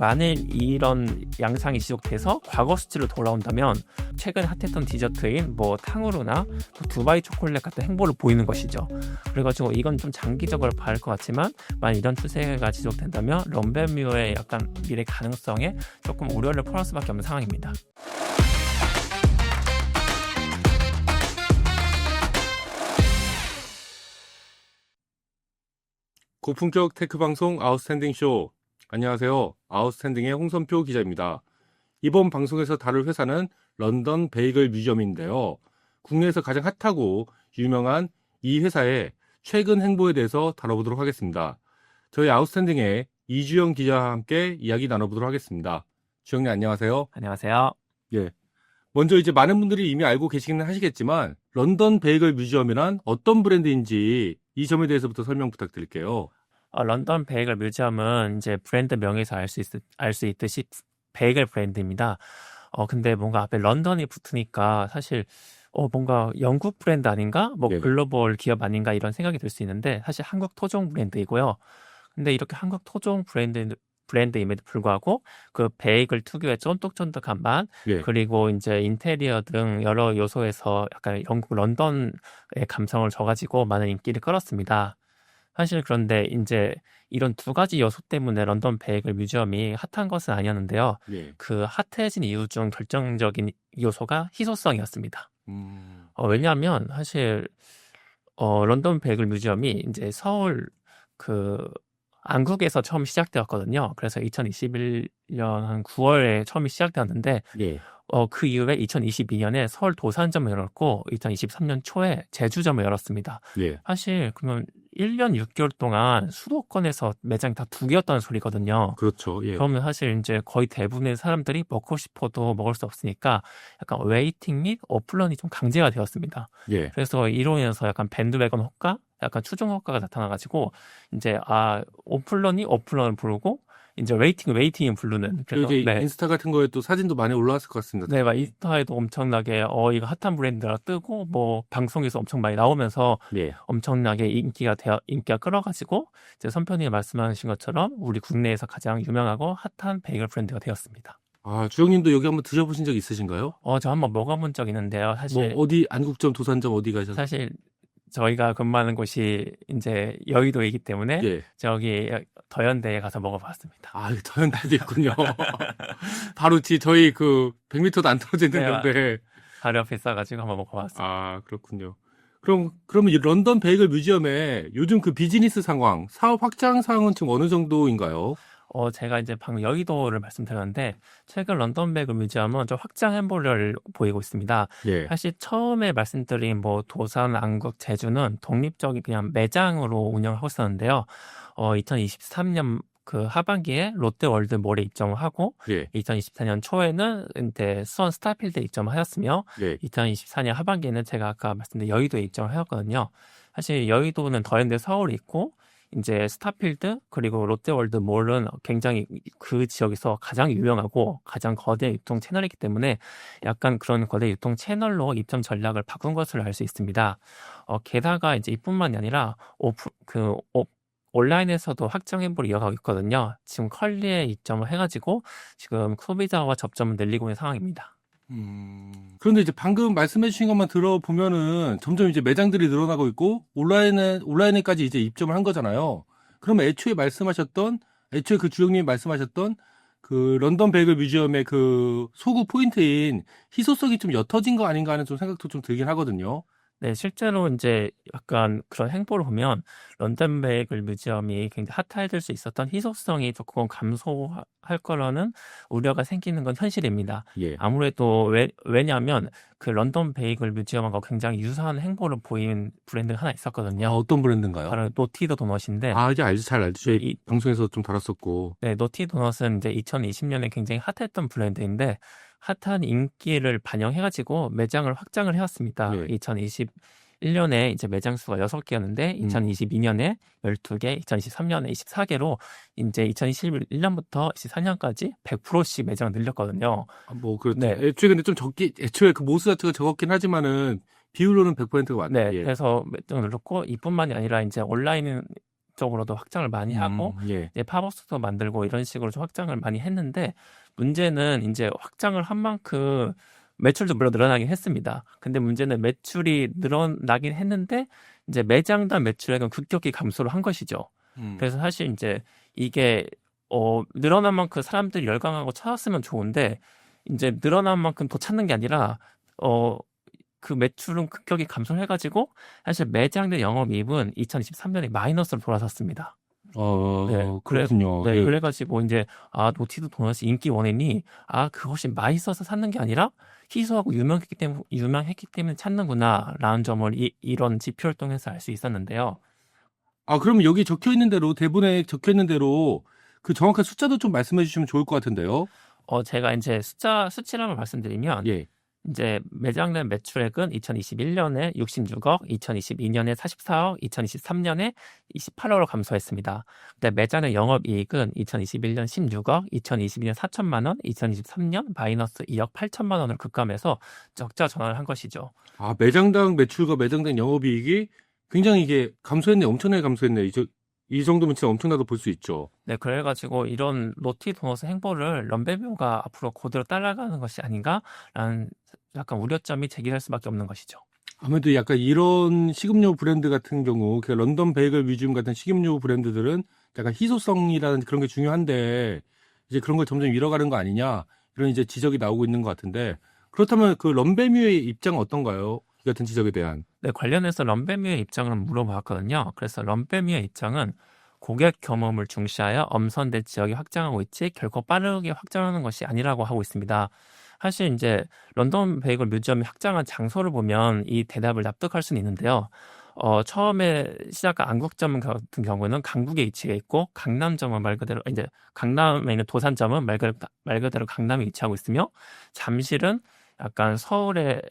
만일 이런 양상이 지속돼서 과거 수치로 돌아온다면 최근 핫했던 디저트인 뭐 탕후루나 또 두바이 초콜릿 같은 행보를 보이는 것이죠. 그래가지고 이건 좀 장기적으로 봐야 할 것 같지만 만약 이런 추세가 지속된다면 런던뮤의 약간 미래 가능성에 조금 우려를 표할 수밖에 없는 상황입니다. 고품격 테크 방송 아웃스탠딩 쇼. 안녕하세요. 아웃스탠딩의 홍선표 기자입니다. 이번 방송에서 다룰 회사는 런던 베이글 뮤지엄인데요. 국내에서 가장 핫하고 유명한 이 회사의 최근 행보에 대해서 다뤄보도록 하겠습니다. 저희 아웃스탠딩의 이주영 기자와 함께 이야기 나눠보도록 하겠습니다. 주영님 안녕하세요. 안녕하세요. 예. 먼저 이제 많은 분들이 이미 알고 계시기는 하시겠지만 런던 베이글 뮤지엄이란 어떤 브랜드인지 이 점에 대해서부터 설명 부탁드릴게요. 런던 베이글 뮤지엄은 이제 브랜드 명에서 알 수 있듯이 베이글 브랜드입니다. 근데 뭔가 앞에 런던이 붙으니까 사실 뭔가 영국 브랜드 아닌가? 뭐 네. 글로벌 기업 아닌가? 이런 생각이 들 수 있는데 사실 한국 토종 브랜드이고요. 근데 이렇게 한국 토종 브랜드임에도 불구하고 그 베이글 특유의 쫀득쫀득한 맛 예. 그리고 이제 인테리어 등 여러 요소에서 약간 영국 런던의 감성을 줘가지고 많은 인기를 끌었습니다. 사실 그런데 이제 이런 두 가지 요소 때문에 런던 베이글 뮤지엄이 핫한 것은 아니었는데요. 예. 그 핫해진 이유 중 결정적인 요소가 희소성이었습니다. 왜냐하면 사실 런던 베이글 뮤지엄이 이제 서울 그 안국에서 처음 시작되었거든요. 그래서 2021년 한 9월에 처음 시작되었는데 예. 그 이후에 2022년에 서울 도산점을 열었고 2023년 초에 제주점을 열었습니다. 예. 사실 그러면 1년 6개월 동안 수도권에서 매장이 다 2개였다는 소리거든요. 그렇죠. 예. 그러면 사실 이제 거의 대부분의 사람들이 먹고 싶어도 먹을 수 없으니까 약간 웨이팅 및 오픈런이 좀 강제가 되었습니다. 예. 그래서 이로 인해서 약간 밴드웨건 효과, 약간 추종 효과가 나타나가지고 이제 오픈런이 오픈런을 부르고 이제 웨이팅이 부르는. 그래서 이제 인스타 같은 거에 또 사진도 많이 올라왔을 것 같습니다. 네, 막 인스타에도 엄청나게 이거 핫한 브랜드라 뜨고 뭐 방송에서 엄청 많이 나오면서 예. 엄청나게 인기가 끌어가지고 이제 선표님이 말씀하신 것처럼 우리 국내에서 가장 유명하고 핫한 베이글 브랜드가 되었습니다. 주영님도 여기 한번 드셔보신 적 있으신가요? 저 한번 먹어본 적 있는데요. 사실 뭐 어디 안국점, 도산점 어디 가셔서? 사실 저희가 근무하는 곳이 이제 여의도이기 때문에 예. 저기 더현대에 가서 먹어봤습니다. 더현대도 있군요. 바로 저희 그 100m도 안 떨어져 있는 건데. 바로 옆에 있어가지고 한번 먹어봤습니다. 그렇군요. 그러면 이 런던 베이글 뮤지엄의 요즘 그 비즈니스 상황, 사업 확장 상황은 지금 어느 정도인가요? 제가 이제 방금 여의도를 말씀드렸는데 최근 런던 베이글 뮤지엄은 좀 확장 행보를 보이고 있습니다. 예. 사실 처음에 말씀드린 뭐 도산, 안국, 제주는 독립적인 그냥 매장으로 운영하고 있었는데요. 2023년 그 하반기에 롯데월드몰에 입점을 하고 예. 2024년 초에는 이제 수원 스타필드에 입점을 하였으며 예. 2024년 하반기에는 제가 아까 말씀드린 여의도에 입점을 하였거든요. 사실 여의도는 더현대 서울이 있고 이제 스타필드 그리고 롯데월드몰은 굉장히 그 지역에서 가장 유명하고 가장 거대 유통 채널이기 때문에 약간 그런 거대 유통 채널로 입점 전략을 바꾼 것을 알 수 있습니다. 게다가 이제 이뿐만이 아니라 온라인에서도 확장 행보를 이어가고 있거든요. 지금 컬리에 입점을 해가지고 지금 소비자와 접점을 늘리고 있는 상황입니다. 그런데 이제 방금 말씀해 주신 것만 들어보면은 점점 이제 매장들이 늘어나고 있고 온라인에까지 이제 입점을 한 거잖아요. 그러면 애초에 그 주영님이 말씀하셨던 그 런던 베이글 뮤지엄의 그 소구 포인트인 희소성이 좀 옅어진 거 아닌가 하는 좀 생각도 좀 들긴 하거든요. 네, 실제로 이제 약간 그런 행보를 보면 런던 베이글 뮤지엄이 굉장히 핫해질 수 있었던 희소성이 조금 감소할 거라는 우려가 생기는 건 현실입니다. 예. 아무래도 왜냐하면 그 런던 베이글 뮤지엄하고 굉장히 유사한 행보를 보이는 브랜드가 하나 있었거든요. 어떤 브랜드인가요? 바로 노티 도넛인데. 이제 알죠, 잘 알죠. 저희 방송에서 좀 다뤘었고. 네, 노티 도넛은 이제 2020년에 굉장히 핫했던 브랜드인데 핫한 인기를 반영해가지고 매장을 확장을 해왔습니다. 네. 2021년에 이제 매장 수가 6개였는데 2022년에 12개, 2023년에 24개로 이제 2021년부터 24년까지 100%씩 매장을 늘렸거든요. 그렇죠. 네. 애초에 근데 좀 애초에 그 모수 자체가 적었긴 하지만은 비율로는 100%가 맞네. 네, 그래서 매장을 늘렸고 이뿐만이 아니라 이제 온라인 쪽으로도 확장을 많이 하고 예. 이제 팝업스토어 만들고 이런 식으로 좀 확장을 많이 했는데 문제는 이제 확장을 한 만큼 매출도 물론 늘어나긴 했습니다. 근데 문제는 매출이 늘어나긴 했는데 이제 매장당 매출액은 급격히 감소를 한 것이죠. 그래서 사실 이제 이게 늘어난 만큼 사람들이 열광하고 찾았으면 좋은데 이제 늘어난 만큼 더 찾는 게 아니라 그 매출은 급격히 감소를 해가지고 사실 매장들 영업이익은 2023년에 마이너스로 돌아섰습니다. 네, 그렇군요. 네, 예. 그래가지고 이제 노티드 도넛이 인기 원인이 그것이 맛있어서 찾는 게 아니라 희소하고 유명했기 때문에 찾는구나라는 점을 이런 지표를 통해서 알 수 있었는데요. 그러면 여기 적혀 있는 대로, 대본에 적혀 있는 대로 그 정확한 숫자도 좀 말씀해 주시면 좋을 것 같은데요. 제가 이제 수치를 한번 말씀드리면 예. 이제 매장 내 매출액은 2021년에 66억, 2022년에 44억, 2023년에 28억으로 감소했습니다. 근데 매장 내 영업이익은 2021년 16억, 2022년 4천만 원, 2023년 마이너스 2억 8천만 원을 급감해서 적자 전환을 한 것이죠. 매장당 매출과 매장당 영업이익이 굉장히 이게 감소했네. 엄청나게 감소했네. 이 정도면 진짜 엄청나다 볼 수 있죠. 네, 그래가지고 이런 로티 도넛의 행보를 런베뷰가 앞으로 그대로 따라가는 것이 아닌가라는 약간 우려점이 제기할 수밖에 없는 것이죠. 아무래도 약간 이런 식음료 브랜드 같은 경우, 그 런던 베이글 뮤지엄 같은 식음료 브랜드들은 약간 희소성이라는 그런 게 중요한데 이제 그런 걸 점점 잃어가는 거 아니냐 이런 이제 지적이 나오고 있는 것 같은데 그렇다면 그 런베뮤의 입장은 어떤가요? 이 같은 지적에 대한. 네, 관련해서 런베뮤의 입장을 물어봤거든요. 그래서 런베뮤의 입장은 고객 경험을 중시하여 엄선된 지역에 확장하고 있지 결코 빠르게 확장하는 것이 아니라고 하고 있습니다. 사실 이제 런던 베이글 뮤지엄이 확장한 장소를 보면 이 대답을 납득할 수는 있는데요. 처음에 시작한 안국점 같은 경우는 강북에 위치해 있고 강남점은 말 그대로 이제 강남에 있는 도산점은 말 그대로 강남에 위치하고 있으며 잠실은 약간 서울의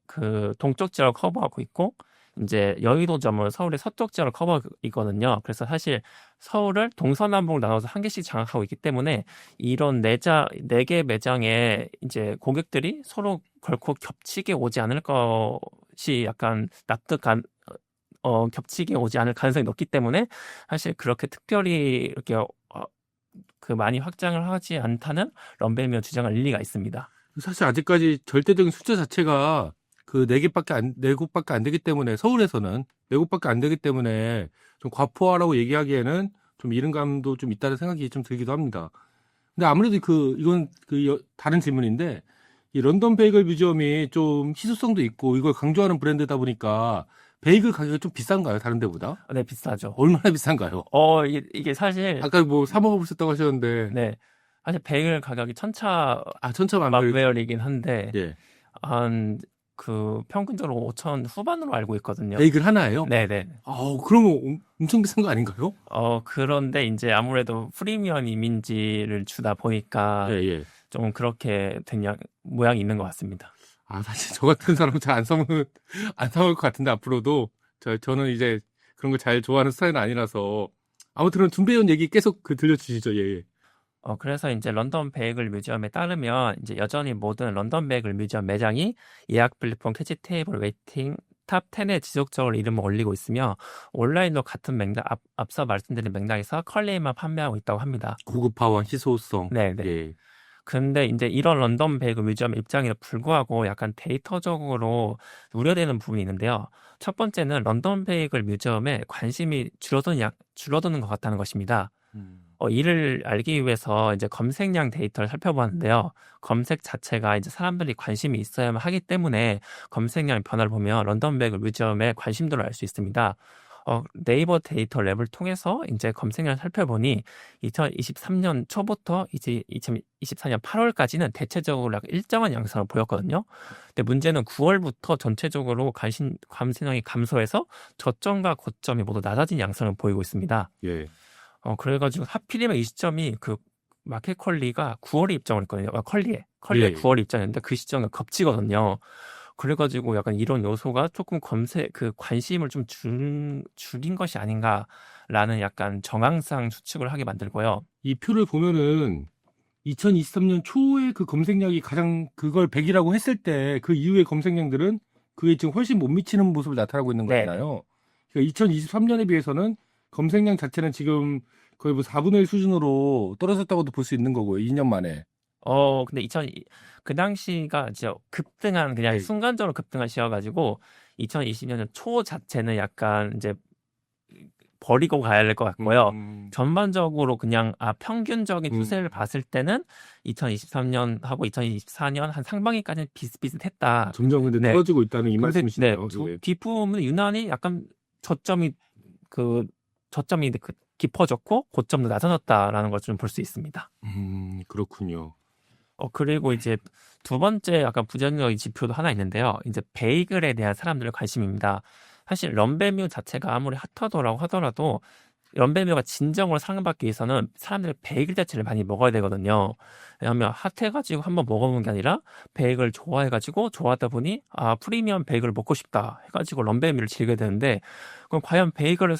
그 동쪽 지역을 커버하고 있고 이제 여의도점은 서울의 서쪽 지역을 커버하고 있거든요. 그래서 사실 서울을 동서남북으로 나눠서 한 개씩 장악하고 있기 때문에 이런 네 개 매장에 이제 고객들이 서로 결코 겹치게 오지 않을 것이 약간 겹치게 오지 않을 가능성이 높기 때문에 사실 그렇게 특별히 이렇게 그 많이 확장을 하지 않다는 런베뮤의 주장을 일리가 있습니다. 사실 아직까지 절대적인 숫자 자체가 그 네 곳밖에 안 되기 때문에 서울에서는 네 곳밖에 안 되기 때문에 좀 과포화라고 얘기하기에는 좀 이른감도 좀 있다는 생각이 좀 들기도 합니다. 근데 아무래도 이건 다른 질문인데 이 런던 베이글 뮤지엄이 좀 희소성도 있고 이걸 강조하는 브랜드다 보니까 베이글 가격이 좀 비싼가요? 다른 데보다? 네, 비싸죠. 얼마나 비싼가요? 이게 사실 아까 뭐 사 먹어보셨다고 하셨는데 네, 사실 베이글 가격이 천차만별. 만별이긴 한데 예. 한 그 평균적으로 5천 후반으로 알고 있거든요. 베이글 하나예요? 네네. 그러면 엄청 비싼 거 아닌가요? 그런데 이제 아무래도 프리미엄 이미지를 주다 보니까 예. 좀 그렇게 된 모양이 있는 것 같습니다. 사실 저 같은 사람은 잘 안 사먹을 것 같은데 앞으로도 저는 이제 그런 거 잘 좋아하는 스타일은 아니라서 아무튼 준비해온 얘기 계속 들려주시죠. 예. 그래서 이제 런던 베이글 뮤지엄에 따르면 이제 여전히 모든 런던 베이글 뮤지엄 매장이 예약 플랫폼 캐치 테이블 웨이팅 탑 10에 지속적으로 이름을 올리고 있으며 온라인도 같은 앞서 말씀드린 맥락에서 컬레이만 판매하고 있다고 합니다. 고급화와 희소성. 네네. 예. 근데 이제 이런 런던 베이글 뮤지엄 입장에도 불구하고 약간 데이터적으로 우려되는 부분이 있는데요. 첫 번째는 런던 베이글 뮤지엄에 관심이 줄어드는 것 같다는 것입니다. 이를 알기 위해서 이제 검색량 데이터를 살펴보았는데요. 검색 자체가 이제 사람들이 관심이 있어야만 하기 때문에 검색량 변화를 보면 런던 베이글 뮤지엄의 관심도를 알 수 있습니다. 네이버 데이터 랩을 통해서 이제 검색량을 살펴보니 2023년 초부터 이제 2024년 8월까지는 대체적으로 약간 일정한 양상을 보였거든요. 근데 문제는 9월부터 전체적으로 검색량이 감소해서 저점과 고점이 모두 낮아진 양상을 보이고 있습니다. 예. 그래가지고 하필이면 이 시점이 그 마켓컬리가 9월에 입장을 했거든요. 컬리에 예. 9월에 입장했는데 그 시점과 겹치거든요. 그래가지고 약간 이런 요소가 조금 관심을 좀 줄인 것이 아닌가라는 약간 정황상 추측을 하게 만들고요. 이 표를 보면은 2023년 초에 그 검색량이 가장 그걸 100이라고 했을 때 그 이후의 검색량들은 그게 지금 훨씬 못 미치는 모습을 나타나고 있는 네. 거잖아요. 그러니까 2023년에 비해서는 검색량 자체는 지금 거의 뭐 4분의 1 수준으로 떨어졌다고도 볼 수 있는 거고요. 2년 만에. 근데 그 당시가 진짜 급등한, 그냥 네. 순간적으로 급등한 시여가지고, 2020년 초 자체는 약간 이제 버리고 가야 될 것 같고요. 전반적으로 그냥, 평균적인 추세를 봤을 때는 2023년하고 2024년 한 상반기까지는 비슷비슷했다. 점점 근데 네. 떨어지고 있다는 이 근데, 말씀이시네요. 예. 뒷부분은 유난히 약간 저점이 깊어졌고, 고점도 낮아졌다라는 걸 좀 볼 수 있습니다. 그렇군요. 그리고 이제 두 번째 약간 부정적인 지표도 하나 있는데요. 이제 베이글에 대한 사람들의 관심입니다. 사실 럼베뮤 자체가 아무리 핫하더라고 하더라도 럼베뮤가 진정으로 사랑받기 위해서는 사람들이 베이글 자체를 많이 먹어야 되거든요. 왜냐하면 핫해가지고 한번 먹어보는 게 아니라 베이글 좋아해가지고 좋아하다 보니 프리미엄 베이글을 먹고 싶다 해가지고 럼베뮤를 즐겨야 되는데, 그럼 과연 베이글을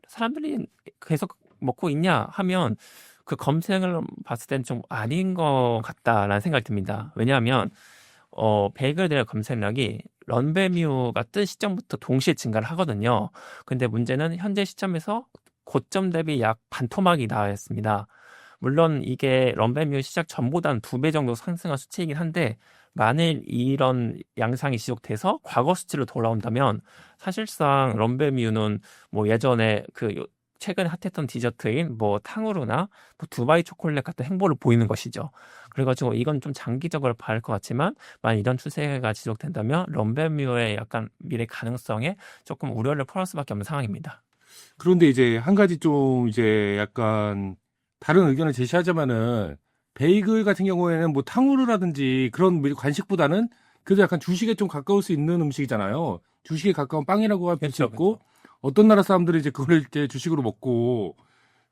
사람들이 계속 먹고 있냐 하면 그 검색을 봤을 땐 좀 아닌 것 같다라는 생각이 듭니다. 왜냐하면 베이글에 대한 검색량이 런베뮤가 뜬 시점부터 동시에 증가를 하거든요. 근데 문제는 현재 시점에서 고점 대비 약 반토막이 나왔습니다. 물론 이게 런베뮤 시작 전보다는 2배 정도 상승한 수치이긴 한데, 만일 이런 양상이 지속돼서 과거 수치로 돌아온다면 사실상 런베뮤는 뭐 예전에 최근에 핫했던 디저트인 뭐 탕후루나 뭐 두바이 초콜릿 같은 행보를 보이는 것이죠. 그래가지고 이건 좀 장기적으로 봐야 할 것 같지만, 만약 이런 추세가 지속된다면 럼베뮤의 약간 미래 가능성에 조금 우려를 표할 수밖에 없는 상황입니다. 그런데 이제 한 가지 좀 이제 약간 다른 의견을 제시하자면은, 베이글 같은 경우에는 뭐 탕후루라든지 그런 간식보다는 그래도 약간 주식에 좀 가까울 수 있는 음식이잖아요. 주식에 가까운 빵이라고 할 수 있고, 어떤 나라 사람들이 이제 그걸 이제 주식으로 먹고,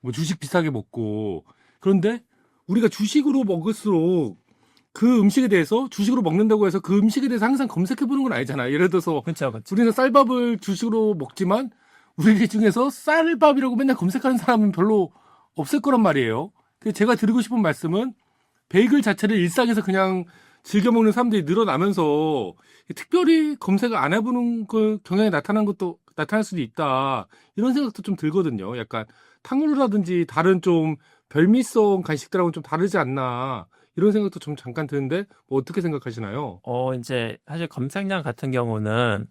뭐 주식 비싸게 먹고, 그런데 우리가 주식으로 먹을수록 그 음식에 대해서 주식으로 먹는다고 해서 그 음식에 대해서 항상 검색해 보는 건 아니잖아요. 예를 들어서 그렇죠. 우리는 쌀밥을 주식으로 먹지만 우리 중에서 쌀밥이라고 맨날 검색하는 사람은 별로 없을 거란 말이에요. 그래서 제가 드리고 싶은 말씀은, 베이글 자체를 일상에서 그냥 즐겨 먹는 사람들이 늘어나면서 특별히 검색을 안 해보는 그 경향이 나타날 수도 있다, 이런 생각도 좀 들거든요. 약간 탕후루라든지 다른 좀 별미성 간식들하고는 좀 다르지 않나, 이런 생각도 좀 잠깐 드는데, 뭐 어떻게 생각하시나요? 이제 사실 검색량 같은 경우는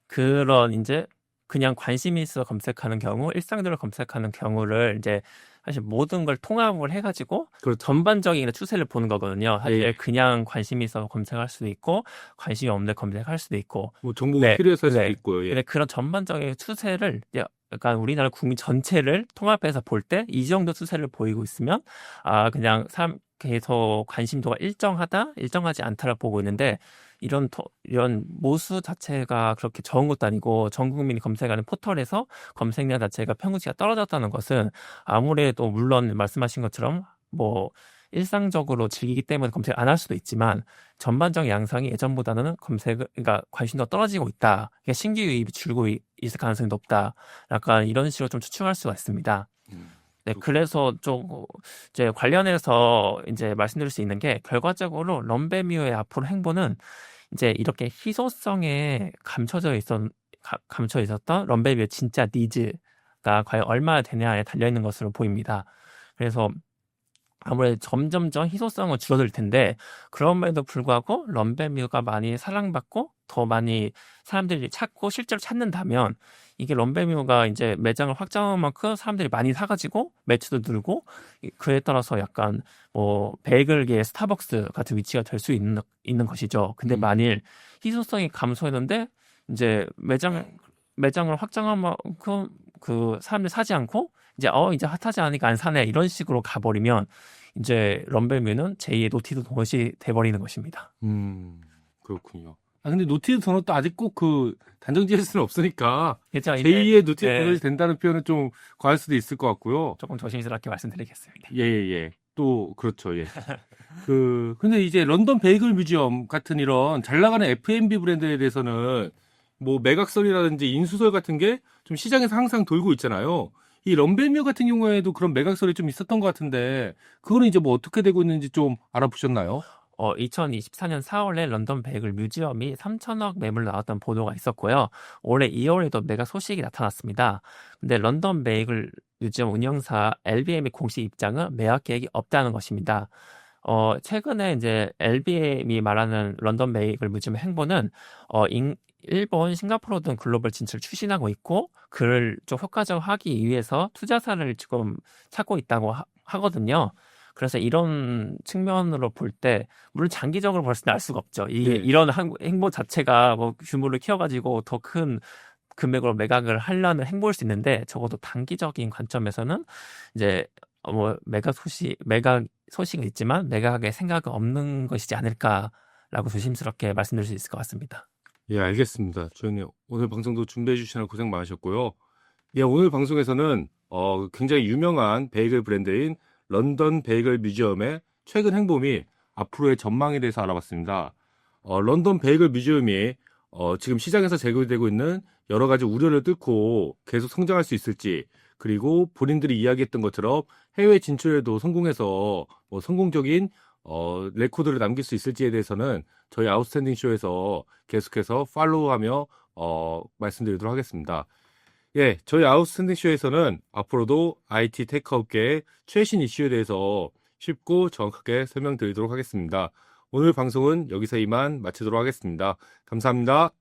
그런 이제 그냥 관심이 있어 검색하는 경우, 일상적으로 검색하는 경우를 이제 사실 모든 걸 통합을 해가지고 그렇죠. 전반적인 추세를 보는 거거든요. 사실 예. 그냥 관심이 있어서 검색할 수도 있고, 관심이 없는데 검색할 수도 있고, 뭐 정보가 필요해서 할 수도 있고요. 예. 근데 그런 전반적인 추세를 약간 우리나라 국민 전체를 통합해서 볼 때 이 정도 추세를 보이고 있으면 그냥 사람 계속 관심도가 일정하지 않다라 보고 있는데, 이런 모수 자체가 그렇게 적은 것도 아니고 전 국민이 검색하는 포털에서 검색량 자체가 평균치가 떨어졌다는 것은, 아무래도 물론 말씀하신 것처럼 뭐 일상적으로 즐기기 때문에 검색 안 할 수도 있지만, 전반적 양상이 예전보다는 그러니까 관심도가 떨어지고 있다, 그러니까 신규 유입이 줄고 있을 가능성이 높다, 약간 이런 식으로 좀 추측할 수가 있습니다. 네, 그래서 좀 이제 관련해서 이제 말씀드릴 수 있는 게, 결과적으로 럼베뮤의 앞으로 행보는 이제 이렇게 희소성에 감춰져 있었던 럼베뮤의 진짜 니즈가 과연 얼마나 되냐에 달려 있는 것으로 보입니다. 그래서 아무래도 점점점 희소성은 줄어들 텐데, 그럼에도 불구하고 럼베뮤가 많이 사랑받고 더 많이 사람들이 찾고 실제로 찾는다면, 이게 럼베뮤가 이제 매장을 확장한 만큼 사람들이 많이 사가지고 매출도 늘고, 그에 따라서 약간 뭐 베이글계의 스타벅스 같은 위치가 될 수 있는 것이죠. 근데 만일 희소성이 감소했는데 이제 매장을 확장한 만큼 그 사람들이 사지 않고, 이제 핫하지 않으니까 안 사네, 이런 식으로 가버리면 이제 럼베뮤는 제2의 노티드 도넛이 돼버리는 것입니다. 그렇군요. 근데 노티드 도넛도 아직 꼭 그 단정 지을 수는 없으니까, 그렇죠. 제2의 노티드 도넛이 된다는 표현은 좀 과할 수도 있을 것 같고요. 조금 조심스럽게 말씀드리겠습니다. 예. 또 그렇죠. 예. 근데 이제 런던 베이글 뮤지엄 같은 이런 잘 나가는 F&B 브랜드에 대해서는 뭐 매각설이라든지 인수설 같은 게 좀 시장에서 항상 돌고 있잖아요. 이 럼베뮤 같은 경우에도 그런 매각설이 좀 있었던 것 같은데, 그거는 이제 뭐 어떻게 되고 있는지 좀 알아보셨나요? 2024년 4월에 런던 베이글 뮤지엄이 3천억 매물로 나왔던 보도가 있었고요. 올해 2월에도 매각 소식이 나타났습니다. 근데 런던 베이글 뮤지엄 운영사 LBM의 공식 입장은 매각 계획이 없다는 것입니다. 최근에 이제 LBM이 말하는 런던 베이글 뮤지엄 행보는 일본, 싱가포르 등 글로벌 진출을 추진하고 있고 그를 좀 효과적으로 하기 위해서 투자사를 지금 찾고 있다고 하거든요. 그래서 이런 측면으로 볼 때 물론 장기적으로 볼 수는 알 수가 없죠. 이게 네. 이런 행보 자체가 뭐 규모를 키워가지고 더 큰 금액으로 매각을 하려는 행보일 수 있는데 적어도 단기적인 관점에서는 이제 뭐 매각 소식은 있지만 매각의 생각은 없는 것이지 않을까라고 조심스럽게 말씀드릴 수 있을 것 같습니다. 예, 알겠습니다. 조현님, 오늘 방송도 준비해 주시느라 고생 많으셨고요. 예, 오늘 방송에서는 굉장히 유명한 베이글 브랜드인 런던 베이글 뮤지엄의 최근 행보 및 앞으로의 전망에 대해서 알아봤습니다. 런던 베이글 뮤지엄이 지금 시장에서 제기되고 있는 여러 가지 우려를 뚫고 계속 성장할 수 있을지, 그리고 본인들이 이야기했던 것처럼 해외 진출에도 성공해서 성공적인 레코드를 남길 수 있을지에 대해서는 저희 아웃스탠딩 쇼에서 계속해서 팔로우하며 말씀드리도록 하겠습니다. 예, 저희 아웃스탠딩 쇼에서는 앞으로도 IT 테크 업계의 최신 이슈에 대해서 쉽고 정확하게 설명드리도록 하겠습니다. 오늘 방송은 여기서 이만 마치도록 하겠습니다. 감사합니다.